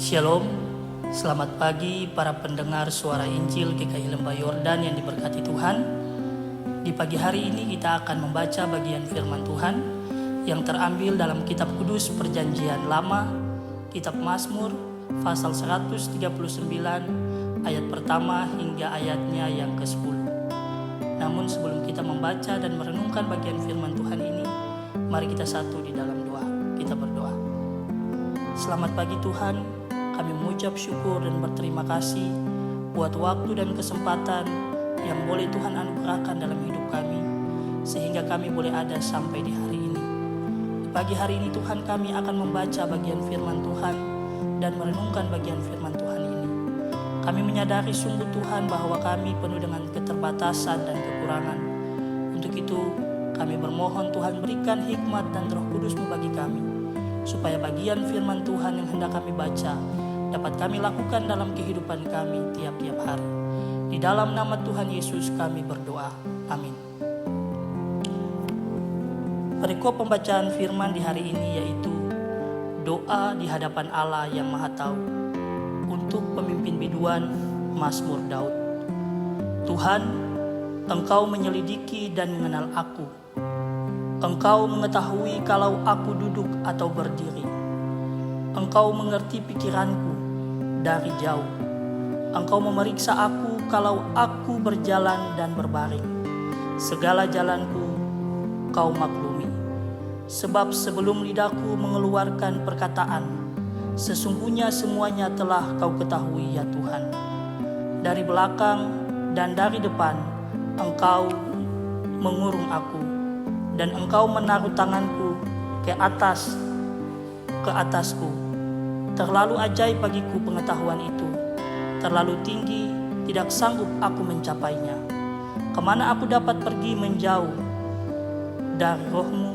Shalom, selamat pagi para pendengar suara Injil GKI Lembah Yordan yang diberkati Tuhan. Di pagi hari ini kita akan membaca bagian firman Tuhan yang terambil dalam kitab kudus Perjanjian Lama, kitab Mazmur, pasal 139, ayat pertama hingga ayatnya yang ke-10. Namun sebelum kita membaca dan merenungkan bagian firman Tuhan ini, mari kita satu di dalam doa. Kita berdoa. Selamat pagi Tuhan, kami mengucap syukur dan berterima kasih buat waktu dan kesempatan yang boleh Tuhan anugerahkan dalam hidup kami, sehingga kami boleh ada sampai di hari ini. Di pagi hari ini Tuhan, kami akan membaca bagian firman Tuhan dan merenungkan bagian firman Tuhan ini. Kami menyadari sungguh Tuhan bahwa kami penuh dengan keterbatasan dan kekurangan. Untuk itu kami bermohon Tuhan berikan hikmat dan Roh Kudus-Mu bagi kami, supaya bagian firman Tuhan yang hendak kami baca dapat kami lakukan dalam kehidupan kami tiap-tiap hari. Di dalam nama Tuhan Yesus kami berdoa. Amin. Perikop pembacaan firman di hari ini yaitu doa di hadapan Allah yang Maha Tahu untuk pemimpin biduan Mazmur Daud. Tuhan, Engkau menyelidiki dan mengenal aku. Engkau mengetahui kalau aku duduk atau berdiri. Engkau mengerti pikiranku dari jauh. Engkau memeriksa aku kalau aku berjalan dan berbaring. Segala jalanku Kau maklumi. Sebab sebelum lidahku mengeluarkan perkataan, sesungguhnya semuanya telah Kau ketahui ya Tuhan. Dari belakang dan dari depan Engkau mengurung aku, dan Engkau menaruh tanganku ke atasku. Terlalu ajaib bagiku pengetahuan itu, terlalu tinggi, tidak sanggup aku mencapainya. Kemana aku dapat pergi menjauh dari Roh-Mu?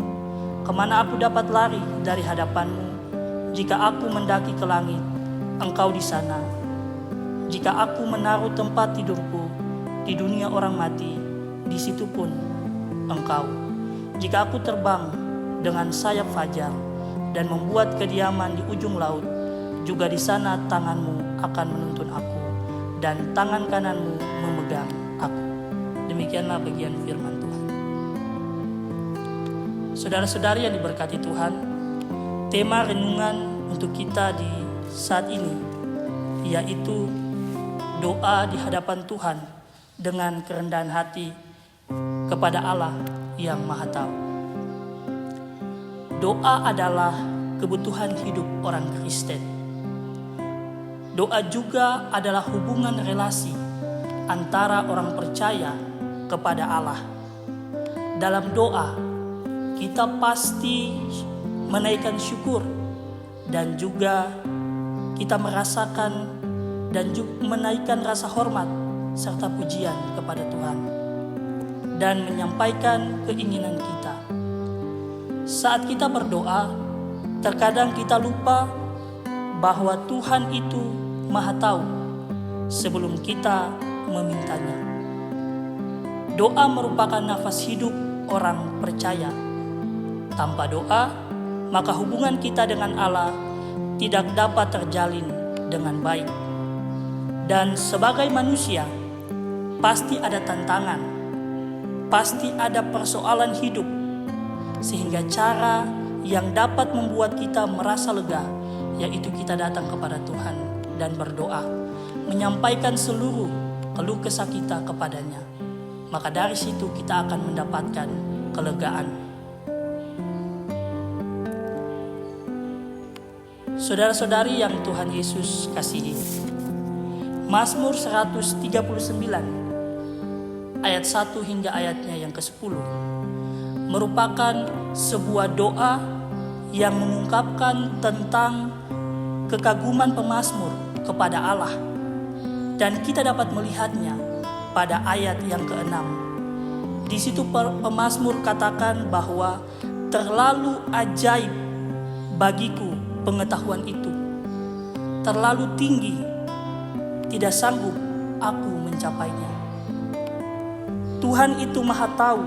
Kemana aku dapat lari dari hadapan-Mu? Jika aku mendaki ke langit, Engkau di sana. Jika aku menaruh tempat tidurku di dunia orang mati, di situ pun Engkau. Jika aku terbang dengan sayap fajar dan membuat kediaman di ujung laut, juga di sana tangan-Mu akan menuntun aku dan tangan kanan-Mu memegang aku. Demikianlah bagian firman Tuhan. Saudara-saudari yang diberkati Tuhan, tema renungan untuk kita di saat ini yaitu doa di hadapan Tuhan dengan kerendahan hati kepada Allah yang Maha Tahu. Doa adalah kebutuhan hidup orang Kristen. Doa juga adalah hubungan relasi antara orang percaya kepada Allah. Dalam doa, kita pasti menaikkan syukur dan juga kita merasakan dan juga menaikkan rasa hormat serta pujian kepada Tuhan dan menyampaikan keinginan kita. Saat kita berdoa, terkadang kita lupa bahwa Tuhan itu Maha Tahu sebelum kita memintanya. Doa merupakan nafas hidup orang percaya. Tanpa doa, maka hubungan kita dengan Allah tidak dapat terjalin dengan baik. Dan sebagai manusia, pasti ada tantangan, pasti ada persoalan hidup, sehingga cara yang dapat membuat kita merasa lega yaitu kita datang kepada Tuhan dan berdoa, menyampaikan seluruh keluh kesah kita kepadanya. Maka dari situ kita akan mendapatkan kelegaan. Saudara-saudari yang Tuhan Yesus kasihi, Mazmur 139 ayat 1 hingga ayatnya yang ke-10 merupakan sebuah doa yang mengungkapkan tentang kekaguman pemazmur kepada Allah, dan kita dapat melihatnya pada ayat yang ke-6. Di situ pemazmur katakan bahwa terlalu ajaib bagiku pengetahuan itu, terlalu tinggi, tidak sanggup aku mencapainya. Tuhan itu Maha Tahu.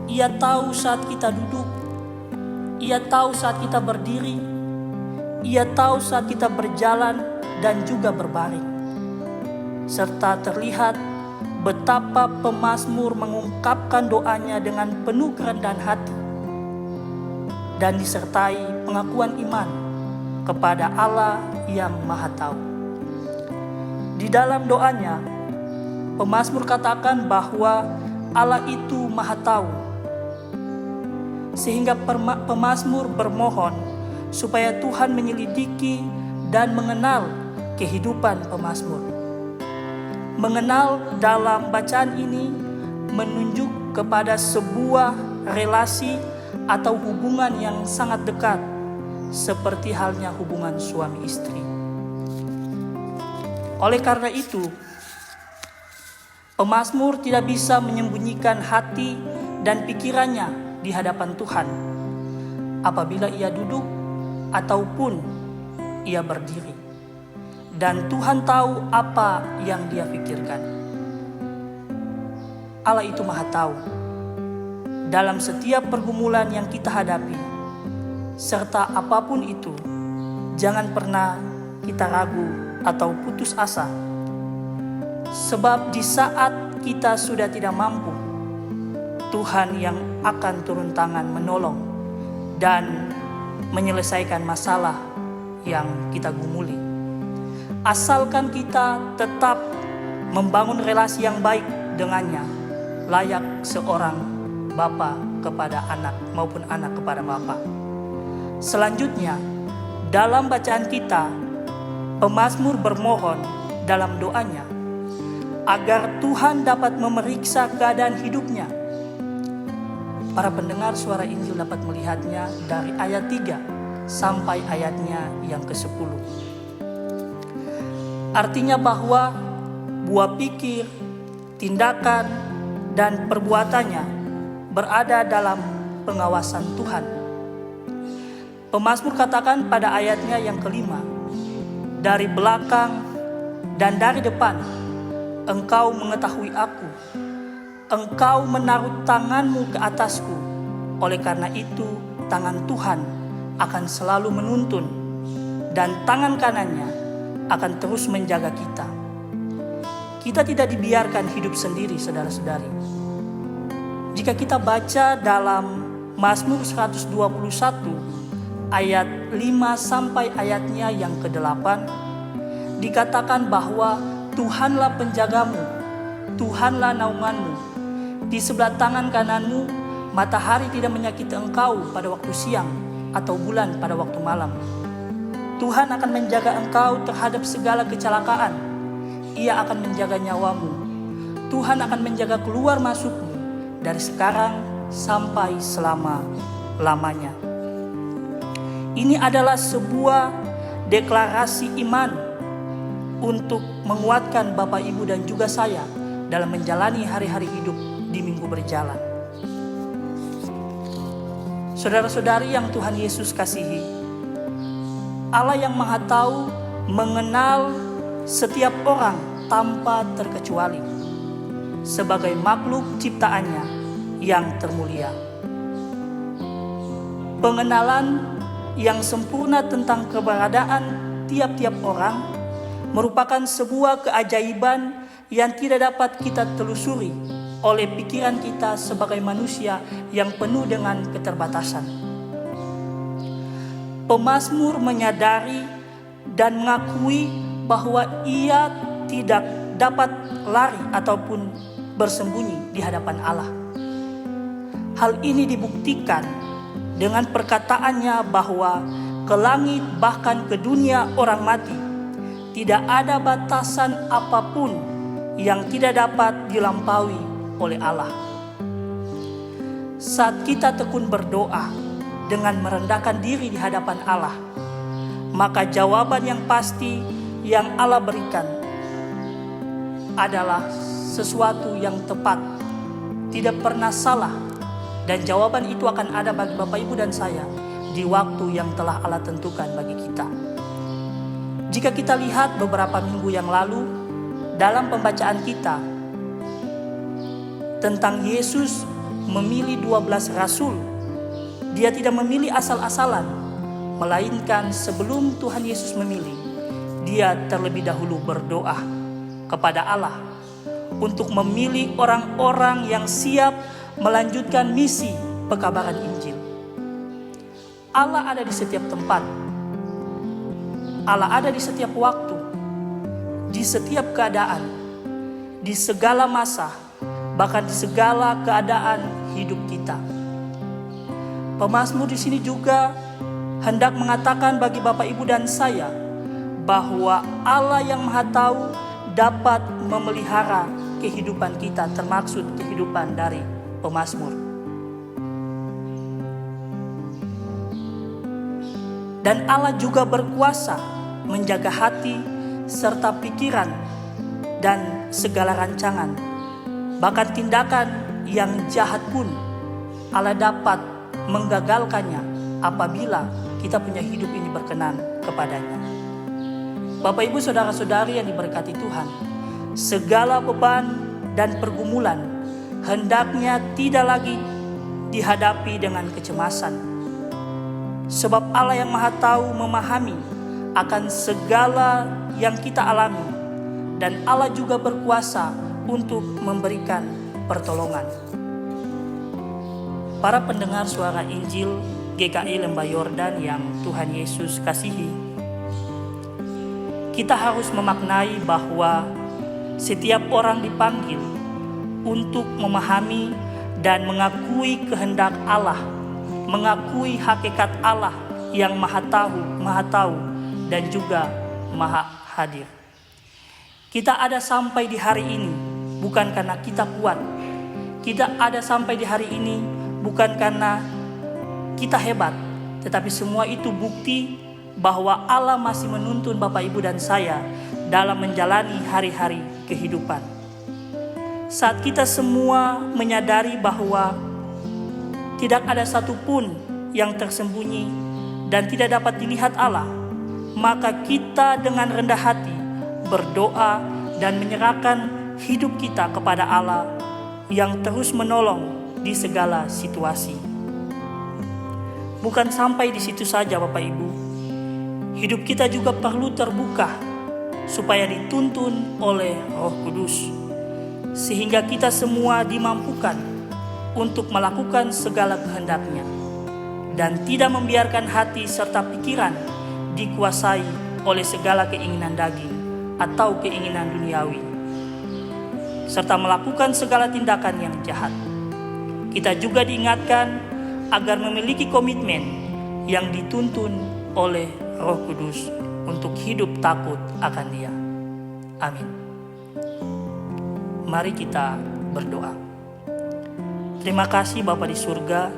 Ia tahu saat kita duduk, Ia tahu saat kita berdiri, Ia tahu saat kita berjalan dan juga berbaring. Serta terlihat betapa pemazmur mengungkapkan doanya dengan penuh kerendahan hati dan disertai pengakuan iman kepada Allah yang Maha Tahu. Di dalam doanya, pemazmur katakan bahwa Allah itu Maha Tahu, sehingga pemazmur bermohon supaya Tuhan menyelidiki dan mengenal kehidupan pemazmur. Mengenal dalam bacaan ini menunjuk kepada sebuah relasi atau hubungan yang sangat dekat, seperti halnya hubungan suami istri. Oleh karena itu, pemazmur tidak bisa menyembunyikan hati dan pikirannya di hadapan Tuhan apabila ia duduk ataupun ia berdiri. Dan Tuhan tahu apa yang dia pikirkan. Allah itu Maha Tahu dalam setiap pergumulan yang kita hadapi, serta apapun itu, jangan pernah kita ragu atau putus asa. Sebab di saat kita sudah tidak mampu, Tuhan yang akan turun tangan menolong dan menyelesaikan masalah yang kita gumuli. Asalkan kita tetap membangun relasi yang baik dengannya, layak seorang bapa kepada anak maupun anak kepada bapa. Selanjutnya, dalam bacaan kita, pemazmur bermohon dalam doanya agar Tuhan dapat memeriksa keadaan hidupnya. Para pendengar suara Injil dapat melihatnya dari ayat 3 sampai ayatnya yang ke-10. Artinya bahwa buah pikir, tindakan, dan perbuatannya berada dalam pengawasan Tuhan. Pemazmur katakan pada ayatnya yang kelima, dari belakang dan dari depan, Engkau mengetahui aku. Engkau menaruh tanganmu ke atasku. Oleh karena itu, tangan Tuhan akan selalu menuntun dan tangan kanannya akan terus menjaga kita. Kita tidak dibiarkan hidup sendiri, saudara-saudari. Jika kita baca dalam Mazmur 121 ayat 5 sampai ayatnya yang ke-8, dikatakan bahwa Tuhanlah penjagamu, Tuhanlah naunganmu. Di sebelah tangan kananmu, matahari tidak menyakiti engkau pada waktu siang atau bulan pada waktu malam. Tuhan akan menjaga engkau terhadap segala kecelakaan. Ia akan menjaga nyawamu. Tuhan akan menjaga keluar masukmu dari sekarang sampai selama-lamanya. Ini adalah sebuah deklarasi iman untuk menguatkan Bapak, Ibu, dan juga saya dalam menjalani hari-hari hidup di minggu berjalan. Saudara-saudari yang Tuhan Yesus kasihi, Allah yang Maha Tahu mengenal setiap orang tanpa terkecuali sebagai makhluk ciptaannya yang termulia. Pengenalan yang sempurna tentang keberadaan tiap-tiap orang merupakan sebuah keajaiban yang tidak dapat kita telusuri oleh pikiran kita sebagai manusia yang penuh dengan keterbatasan. Pemazmur menyadari dan mengakui bahwa ia tidak dapat lari ataupun bersembunyi di hadapan Allah. Hal ini dibuktikan dengan perkataannya bahwa ke langit bahkan ke dunia orang mati tidak ada batasan apapun yang tidak dapat dilampaui oleh Allah. Saat kita tekun berdoa dengan merendahkan diri di hadapan Allah, maka jawaban yang pasti yang Allah berikan adalah sesuatu yang tepat, tidak pernah salah, dan jawaban itu akan ada bagi Bapak, Ibu, dan saya di waktu yang telah Allah tentukan bagi kita. Jika kita lihat beberapa minggu yang lalu dalam pembacaan kita tentang Yesus memilih 12 rasul, Dia tidak memilih asal-asalan, Melainkan sebelum Tuhan Yesus memilih, dia terlebih dahulu berdoa kepada Allah untuk memilih orang-orang yang siap melanjutkan misi pekabaran Injil. Allah ada di setiap tempat. Allah ada di setiap waktu, di setiap keadaan, di segala masa, bahkan di segala keadaan hidup kita. Pemazmur di sini juga hendak mengatakan bagi Bapak, Ibu, dan saya bahwa Allah yang Maha Tahu dapat memelihara kehidupan kita, termaksud kehidupan dari pemazmur. Dan Allah juga berkuasa menjaga hati serta pikiran dan segala rancangan. Bahkan tindakan yang jahat pun Allah dapat menggagalkannya apabila kita punya hidup ini berkenan kepadanya. Bapak, Ibu, saudara-saudari yang diberkati Tuhan, segala beban dan pergumulan hendaknya tidak lagi dihadapi dengan kecemasan. Sebab Allah yang Maha Tahu memahami akan segala yang kita alami, dan Allah juga berkuasa untuk memberikan pertolongan. Para pendengar suara Injil GKI Lembah Yordan yang Tuhan Yesus kasihi, kita harus memaknai bahwa setiap orang dipanggil untuk memahami dan mengakui kehendak Allah, mengakui hakikat Allah yang Maha Tahu dan juga Maha Hadir. Kita ada sampai di hari ini bukan karena kita kuat. Kita ada sampai di hari ini bukan karena kita hebat, tetapi semua itu bukti bahwa Allah masih menuntun Bapak, Ibu, dan saya dalam menjalani hari-hari kehidupan. Saat kita semua menyadari bahwa tidak ada satupun yang tersembunyi dan tidak dapat dilihat Allah, maka kita dengan rendah hati berdoa dan menyerahkan hidup kita kepada Allah yang terus menolong di segala situasi. Bukan sampai di situ saja, Bapak, Ibu. Hidup kita juga perlu terbuka supaya dituntun oleh Roh Kudus, sehingga kita semua dimampukan untuk melakukan segala kehendak-Nya dan tidak membiarkan hati serta pikiran dikuasai oleh segala keinginan daging atau keinginan duniawi, serta melakukan segala tindakan yang jahat. Kita juga diingatkan agar memiliki komitmen yang dituntun oleh Roh Kudus untuk hidup takut akan Dia. Amin. Mari kita berdoa. Terima kasih Bapa di surga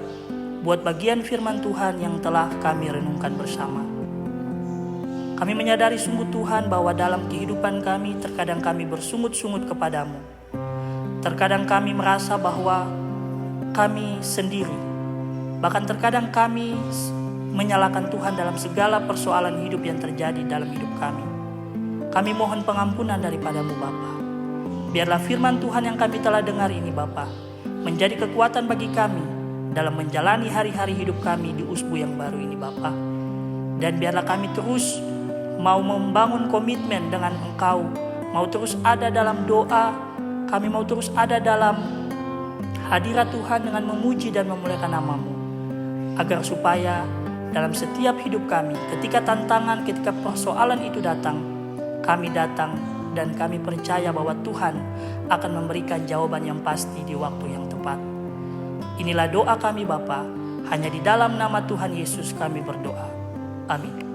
buat bagian firman Tuhan yang telah kami renungkan bersama. Kami menyadari sungguh Tuhan bahwa dalam kehidupan kami terkadang kami bersungut-sungut kepadamu. Terkadang kami merasa bahwa kami sendiri. Bahkan terkadang kami menyalahkan Tuhan dalam segala persoalan hidup yang terjadi dalam hidup kami. Kami mohon pengampunan daripadamu Bapa. Biarlah firman Tuhan yang kami telah dengar ini Bapa menjadi kekuatan bagi kami dalam menjalani hari-hari hidup kami di usbu yang baru ini Bapa. Dan biarlah kami terus mau membangun komitmen dengan Engkau, mau terus ada dalam doa, kami mau terus ada dalam hadirat Tuhan dengan memuji dan memuliakan nama-Mu, agar supaya dalam setiap hidup kami, ketika tantangan, ketika persoalan itu datang, kami datang dan kami percaya bahwa Tuhan akan memberikan jawaban yang pasti di waktu yang tepat. Inilah doa kami Bapa, hanya di dalam nama Tuhan Yesus kami berdoa. Amin.